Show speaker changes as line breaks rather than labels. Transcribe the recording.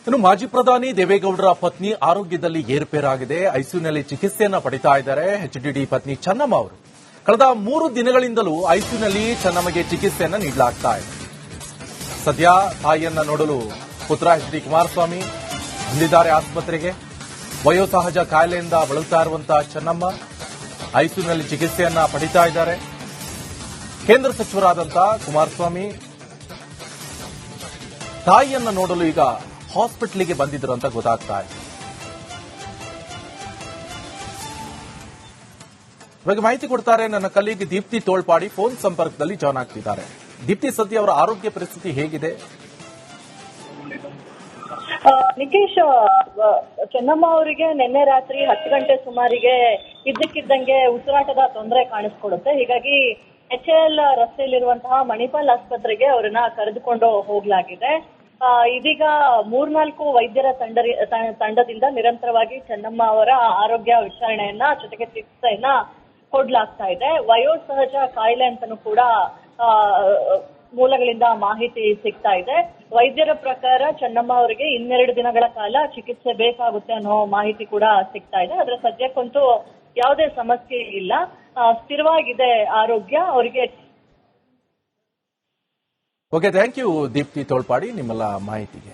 ಇನ್ನು ಮಾಜಿ ಪ್ರಧಾನಿ ದೇವೇಗೌಡರ ಪತ್ನಿ ಆರೋಗ್ಯದಲ್ಲಿ ಏರುಪೇರಾಗಿದೆ. ಐಸಿಯುನಲ್ಲಿ ಚಿಕಿತ್ಸೆಯನ್ನ ಪಡಿತಾ ಇದ್ದಾರೆ ಎಚ್ಡಿಡಿ ಪತ್ನಿ ಚೆನ್ನಮ್ಮ ಅವರು. ಕಳೆದ 3 ದಿನಗಳಿಂದಲೂ ಐಸಿಯುನಲ್ಲಿ ಚೆನ್ನಮ್ಮಗೆ ಚಿಕಿತ್ಸೆಯನ್ನ ನೀಡಲಾಗ್ತಾ ಇದೆ. ಸದ್ಯ ತಾಯಿಯನ್ನ ನೋಡಲು ಪುತ್ರ ಎಚ್.ಡಿ. ಕುಮಾರಸ್ವಾಮಿ ಬಂದಿದ್ದಾರೆ ಆಸ್ಪತ್ರೆಗೆ. ವಯೋಸಹಜ ಕಾಯಿಲೆಯಿಂದ ಬಳಲ್ತಾ ಇರುವಂತಹ ಚೆನ್ನಮ್ಮ ಐಸಿಯುನಲ್ಲಿ ಚಿಕಿತ್ಸೆಯನ್ನ ಪಡಿತಾ ಇದ್ದಾರೆ. ಕೇಂದ್ರ ಸಚಿವರಾದಂತಹ ಕುಮಾರಸ್ವಾಮಿ ತಾಯಿಯನ್ನ ನೋಡಲು ಈಗ ಹಾಸ್ಪಿಟಲ್ಗೆ ಬಂದಿದ್ರು ಅಂತ ಗೊತ್ತಾಗ್ತಾ ಇದೆ. ಇವಾಗ ಮಾಹಿತಿ ಕೊಡ್ತಾರೆ ನನ್ನ ಕಲೀಗ್ ದೀಪ್ತಿ ತೋಳ್ಪಾಡಿ. ಫೋನ್ ಸಂಪರ್ಕದಲ್ಲಿ ಜಾಯ್ನ್ ಆಗ್ತಿದ್ದಾರೆ. ದೀಪ್ತಿ, ಸದ್ಯ ಅವರ ಆರೋಗ್ಯ ಪರಿಸ್ಥಿತಿ ಹೇಗಿದೆ?
ನಿಕೇಶ್, ಚೆನ್ನಮ್ಮ ಅವರಿಗೆ ನಿನ್ನೆ ರಾತ್ರಿ 10 ಗಂಟೆ ಸುಮಾರಿಗೆ ಇದ್ದಕ್ಕಿದ್ದಂಗೆ ಉಸಿರಾಟದ ತೊಂದರೆ ಕಾಣಿಸ್ಕೊಡುತ್ತೆ. ಹೀಗಾಗಿ HAL ರಸ್ತೆಯಲ್ಲಿರುವಂತಹ ಮಣಿಪಾಲ್ ಆಸ್ಪತ್ರೆಗೆ ಅವರನ್ನ ಕರೆದುಕೊಂಡು ಹೋಗಲಾಗಿದೆ. ಇದೀಗ 3-4 ವೈದ್ಯರ ತಂಡದಿಂದ ನಿರಂತರವಾಗಿ ಚೆನ್ನಮ್ಮ ಅವರ ಆರೋಗ್ಯ ವಿಚಾರಣೆಯನ್ನ ಜೊತೆಗೆ ಚಿಕಿತ್ಸೆಯನ್ನ ಕೊಡ್ಲಾಗ್ತಾ ಇದೆ. ವಯೋಸಹಜ ಕಾಯಿಲೆ ಅಂತಾನೂ ಕೂಡ ಮೂಲಗಳಿಂದ ಮಾಹಿತಿ ಸಿಗ್ತಾ ಇದೆ. ವೈದ್ಯರ ಪ್ರಕಾರ ಚೆನ್ನಮ್ಮ ಅವರಿಗೆ 2 ದಿನಗಳ ಕಾಲ ಚಿಕಿತ್ಸೆ ಬೇಕಾಗುತ್ತೆ ಅನ್ನೋ ಮಾಹಿತಿ ಕೂಡ ಸಿಗ್ತಾ ಇದೆ. ಆದ್ರೆ ಸದ್ಯಕ್ಕಂತೂ ಯಾವುದೇ ಸಮಸ್ಯೆ ಇಲ್ಲ, ಸ್ಥಿರವಾಗಿದೆ ಆರೋಗ್ಯ ಅವರಿಗೆ.
Okay, thank you Deepti Tholpadi ನಿಮ್ಮೆಲ್ಲ ಮಾಹಿತಿಗೆ.